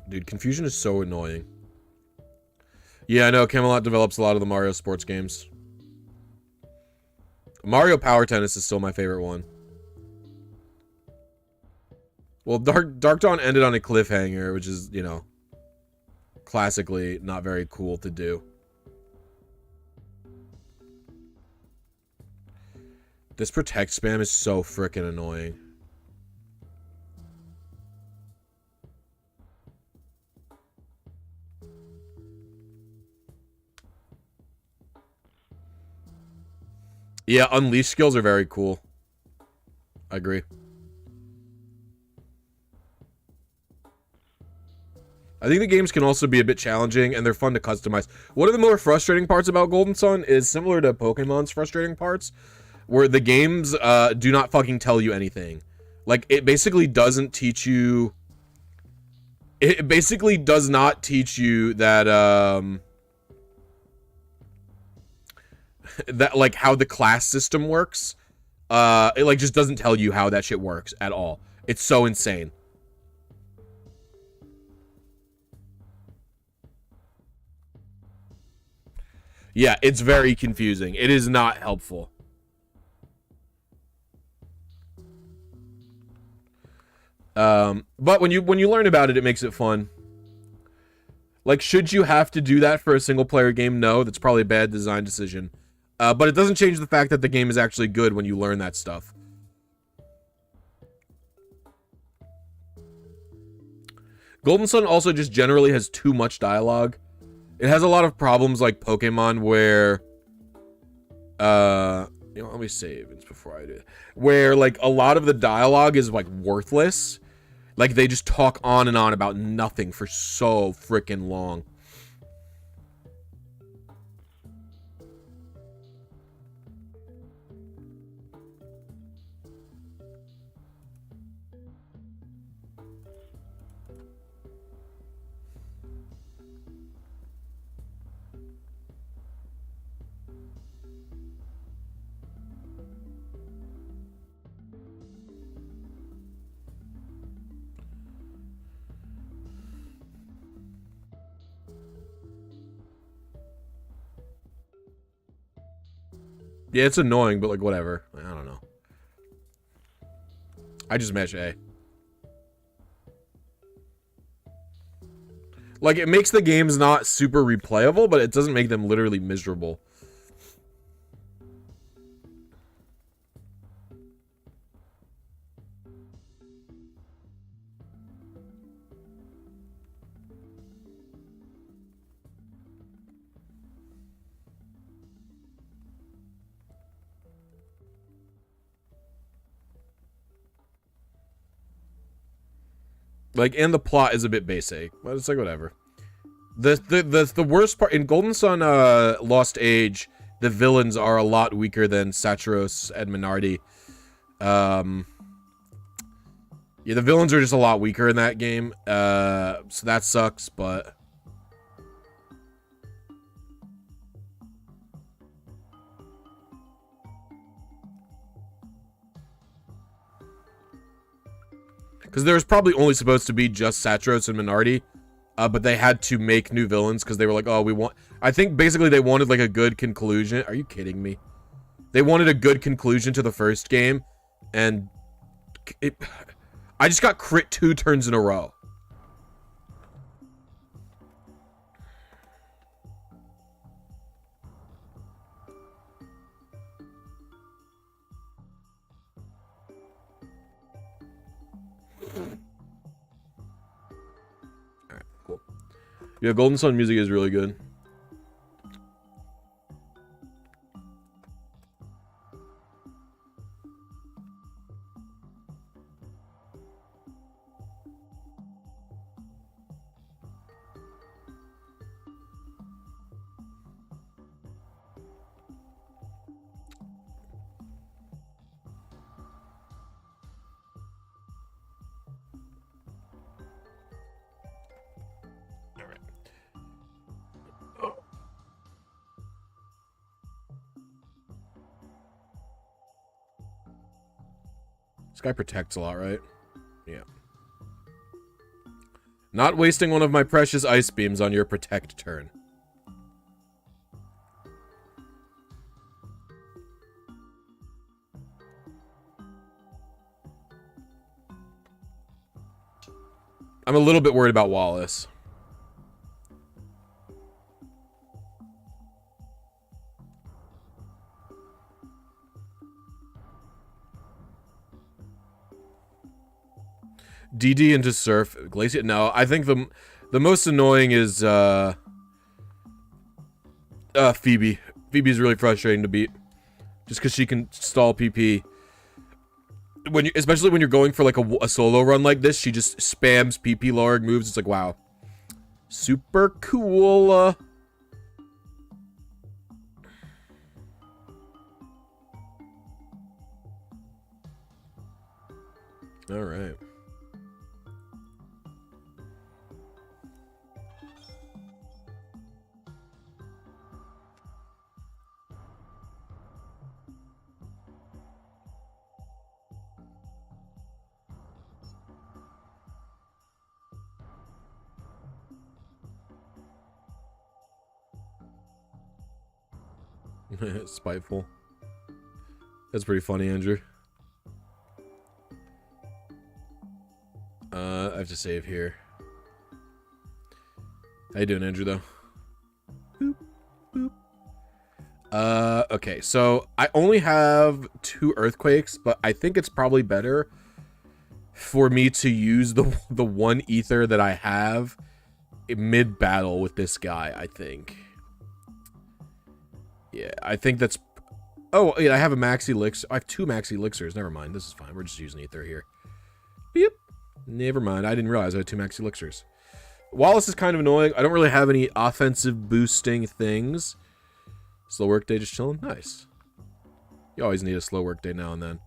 Dude, confusion is so annoying. Yeah, I know. Camelot develops a lot of the Mario sports games. Mario Power Tennis is still my favorite one. Well, Dark Dawn ended on a cliffhanger, which is, you know, classically not very cool to do. This protect spam is so freaking annoying. Yeah, unleash skills are very cool. I agree. I think the games can also be a bit challenging, and they're fun to customize. One of the more frustrating parts about Golden Sun is similar to Pokemon's frustrating parts, where the games do not fucking tell you anything. Like, it basically doesn't teach you... It basically does not teach you that, that, like, how the class system works. It, like, just doesn't tell you how that shit works at all. It's so insane. Yeah, it's very confusing. It is not helpful. But when you learn about it, it makes it fun. Like, should you have to do that for a single player game? No, that's probably a bad design decision. But it doesn't change the fact that the game is actually good when you learn that stuff. Golden Sun also just generally has too much dialogue. It has a lot of problems like Pokemon where, you know, let me save this before I do it. Where, like, a lot of the dialogue is, like, worthless. Like, they just talk on and on about nothing for so freaking long. Yeah, it's annoying, but, like, whatever. I don't know. I just mash A. Like, it makes the games not super replayable, but it doesn't make them literally miserable. Like, and the plot is a bit basic, but it's like whatever. The worst part in Golden Sun Lost Age, the villains are a lot weaker than Satros and Minardi. Yeah, the villains are just a lot weaker in that game. So that sucks, but because there was probably only supposed to be just Satros and Minardi, but they had to make new villains because they were like, oh, we want... I think basically they wanted, like, a good conclusion. Are you kidding me? They wanted a good conclusion to the first game, and... I just got crit 2 turns in a row. Alright, cool. Yeah, Golden Sun music is really good. This guy protects a lot, right? Yeah. Not wasting one of my precious ice beams on your protect turn. I'm a little bit worried about Wallace. DD into Surf. Glacier. No, I think the most annoying is Phoebe. Phoebe's really frustrating to beat. Just because she can stall PP. Especially when you're going for like a solo run like this, she just spams PP lowering moves. It's like, wow. Super cool. All right. Spiteful. That's pretty funny, Andrew. I have to save here. How you doing, Andrew, though? Boop, boop. Okay, so I only have 2 earthquakes, but I think it's probably better for me to use the 1 ether that I have mid-battle with this guy, I think. Yeah, I think that's... Oh, yeah, I have a max elixir. I have 2 max elixirs. Never mind. This is fine. We're just using ether here. Yep. Never mind. I didn't realize I had 2 max elixirs. Wallace is kind of annoying. I don't really have any offensive boosting things. Slow workday just chilling. Nice. You always need a slow workday now and then.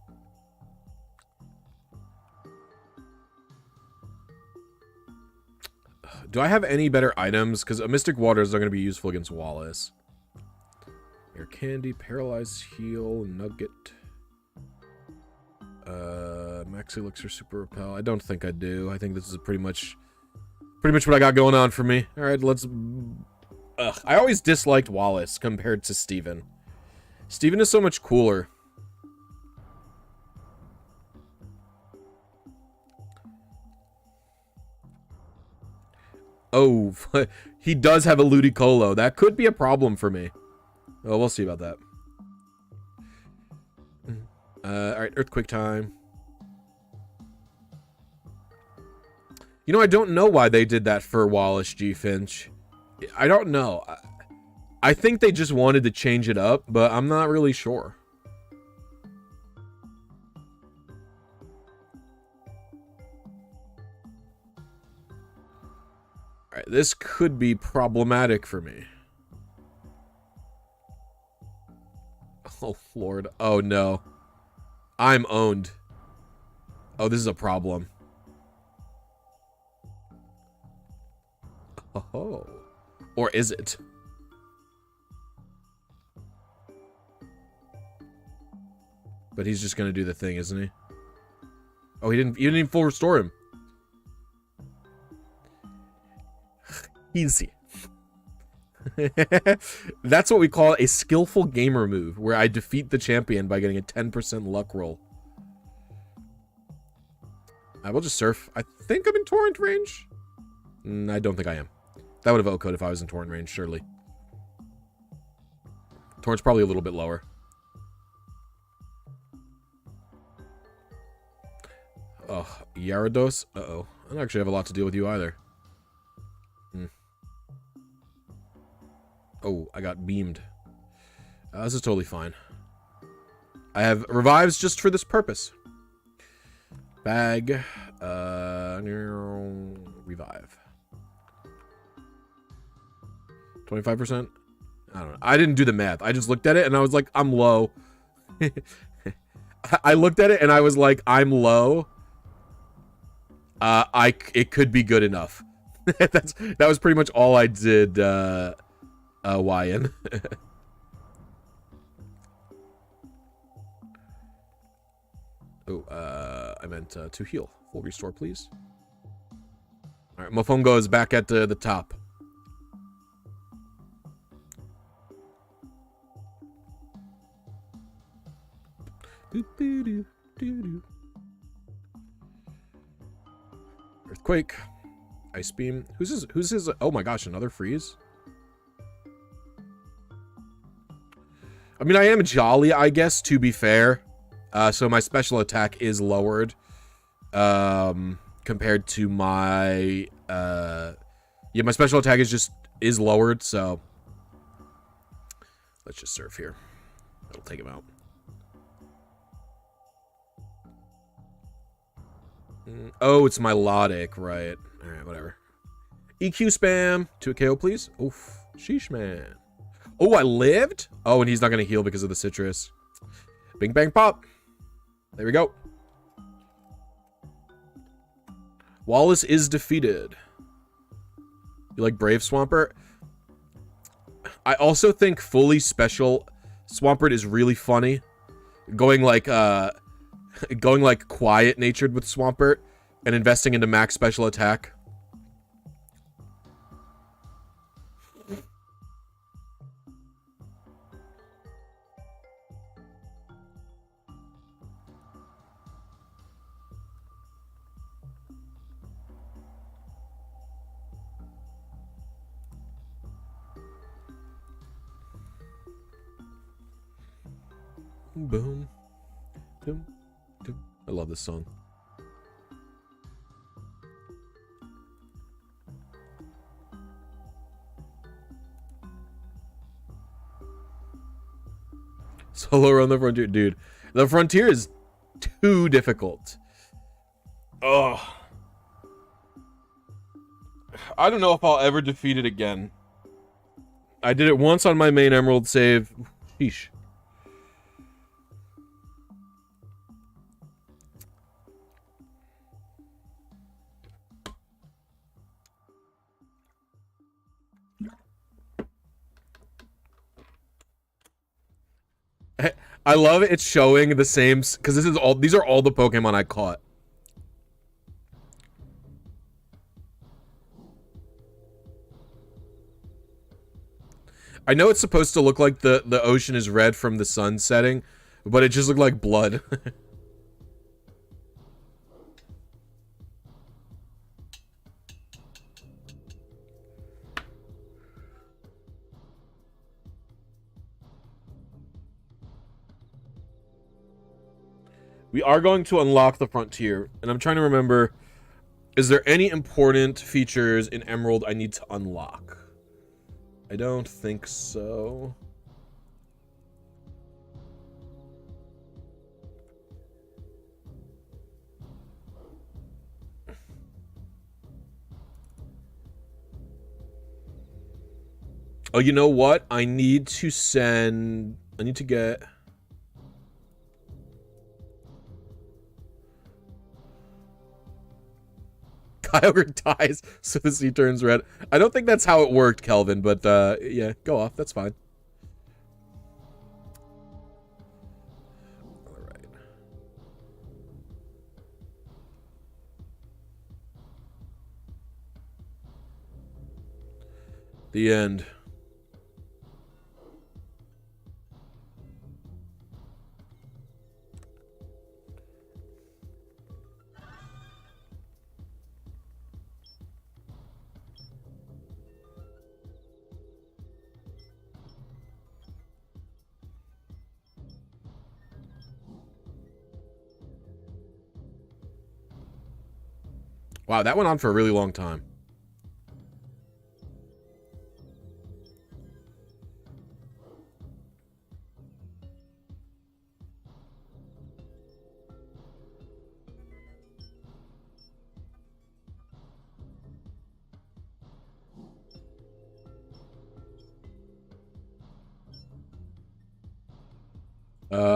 Do I have any better items? Because Mystic Waters are going to be useful against Wallace. Air Candy, Paralyze, Heal, Nugget. Max Elixir, Super Repel. I don't think I do. I think this is pretty much what I got going on for me. Alright, let's... I always disliked Wallace compared to Steven. Steven is so much cooler. Oh, he does have a Ludicolo. That could be a problem for me. Oh, we'll see about that. Alright, Earthquake time. You know, I don't know why they did that for Wallace G. Finch. I don't know. I think they just wanted to change it up, but I'm not really sure. Alright, this could be problematic for me. Oh, Lord. Oh, no. I'm owned. Oh, this is a problem. Oh. Or is it? But he's just gonna do the thing, isn't he? Oh, he didn't even full restore him. Easy. That's what we call a skillful gamer move, where I defeat the champion by getting a 10% luck roll. I will just surf. I think I'm in torrent range. I don't think I am. That would have OHKO'd if I was in torrent range, surely. Torrent's probably a little bit lower. Oh, Gyarados? Uh-oh. I don't actually have a lot to deal with you either. Oh, I got beamed. This is totally fine. I have revives just for this purpose. Bag. Revive. 25%? I don't know. I didn't do the math. I just looked at it and I was like, I'm low. I looked at it and I was like, I'm low. It could be good enough. That was pretty much all I did, YN. Oh, I meant to heal. Full restore, please. All right, Mofongo is back at the top. Earthquake. Ice beam. Who's his? Oh my gosh, another freeze. I mean, I am jolly, I guess, to be fair. So my special attack is lowered. Compared to my yeah, my special attack is lowered, so let's just surf here. That'll take him out. Oh, it's melodic, right? All right, whatever. EQ spam to a KO, please. Oof, sheesh, man. Oh, I lived. Oh, and he's not gonna heal because of the citrus. Bing bang pop. There we go. Wallace is defeated. You like Brave Swampert? I also think fully special Swampert is really funny. Going like quiet natured with Swampert and investing into max special attack. Boom. Boom. Boom. I love this song. Solo run the frontier. Dude, the frontier is too difficult. Ugh. I don't know if I'll ever defeat it again. I did it once on my main emerald save. Sheesh. I love it. It's showing the same because these are all the Pokemon I caught. I know it's supposed to look like the ocean is red from the sun setting, but it just looked like blood. We are going to unlock the frontier, and I'm trying to remember, is there any important features in Emerald I need to unlock? I don't think so. Oh, you know what? I need to get... Kyogre dies, so the sea turns red. I don't think that's how it worked, Kelvin, but yeah, go off. That's fine. All right. The end. Wow, that went on for a really long time.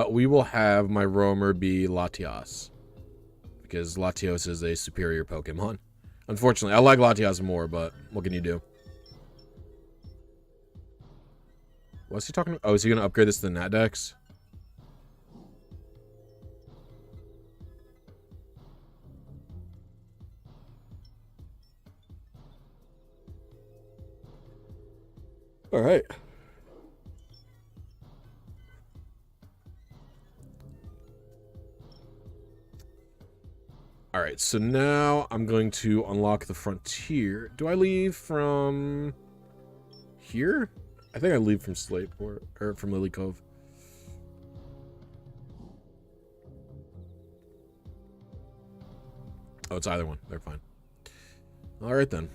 We will have my roamer be Latias, because Latios is a superior Pokemon. Unfortunately, I like Latias more, but what can you do? What's he talking about? Oh, is he going to upgrade this to the Nat Dex? All right. All right, so now I'm going to unlock the frontier. Do I leave from here? I think I leave from Slateport, or from Lily Cove. Oh, it's either one. They're fine. All right, then.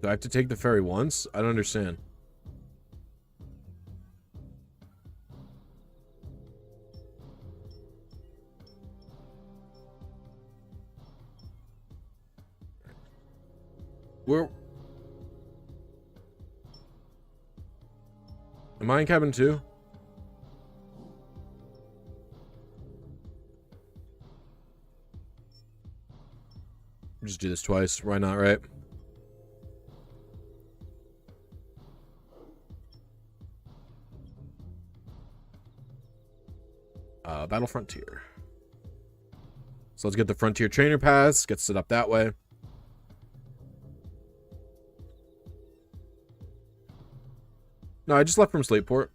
Do I have to take the ferry once? I don't understand. Where? Am I in cabin 2? Just do this twice. Why not, right? Battle Frontier. So let's get the Frontier Trainer Pass. Get set up that way. No, I just left from Slateport.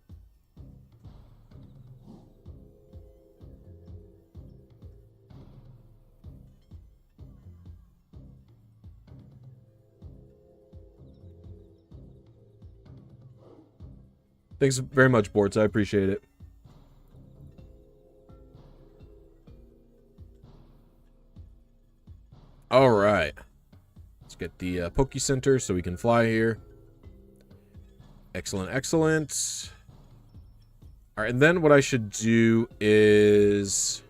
Thanks very much, Bortz. I appreciate it. All right. Let's get the Poke Center so we can fly here. Excellent, excellent. All right, and then what I should do is...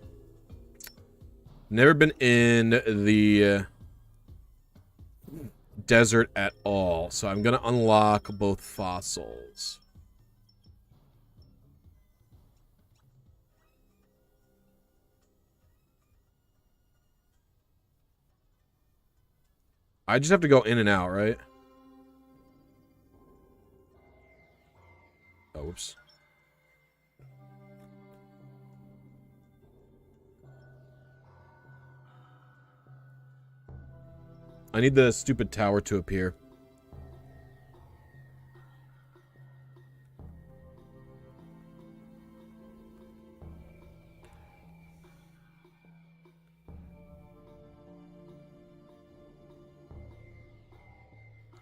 Never been in the desert at all, so I'm going to unlock both fossils. I just have to go in and out, right? Oh, whoops. I need the stupid tower to appear.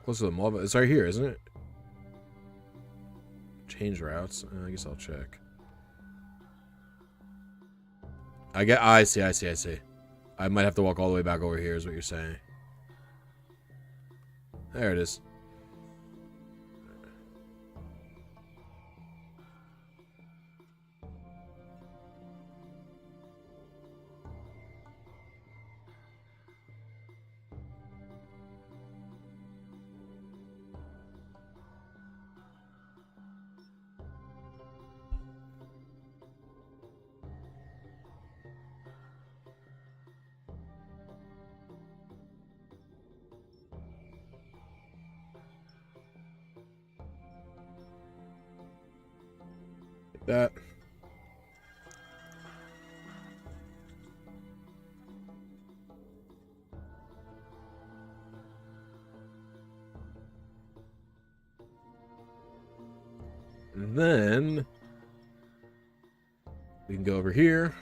Close to the mob. It's right here, isn't it? Change routes. I guess I'll check. I see. I might have to walk all the way back over here, is what you're saying. There it is. That. And then we can go over here.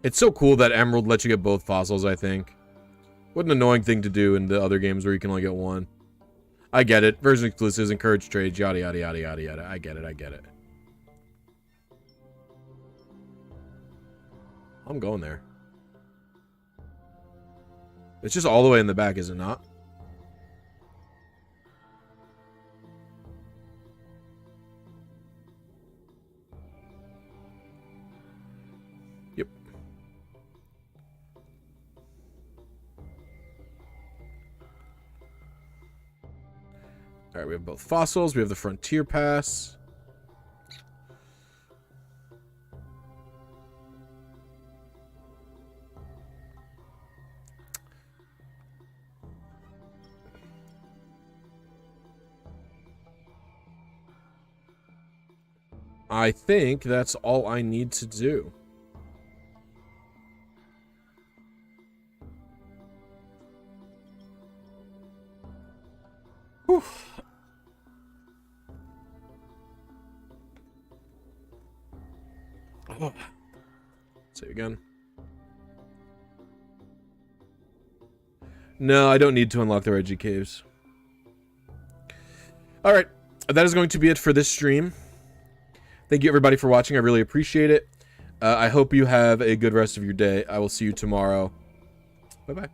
It's so cool that Emerald lets you get both fossils, I think. What an annoying thing to do in the other games where you can only get one. I get it. Version exclusives, encourage trades, yada, yada, yada, yada, yada. I get it. I'm going there. It's just all the way in the back, is it not? Yep. Alright, we have both fossils. We have the Frontier Pass. I think that's all I need to do. Oh. Save again. No, I don't need to unlock the RNG caves. Alright, that is going to be it for this stream. Thank you everybody for watching, I really appreciate it. I hope you have a good rest of your day. I will see you tomorrow. Bye-bye.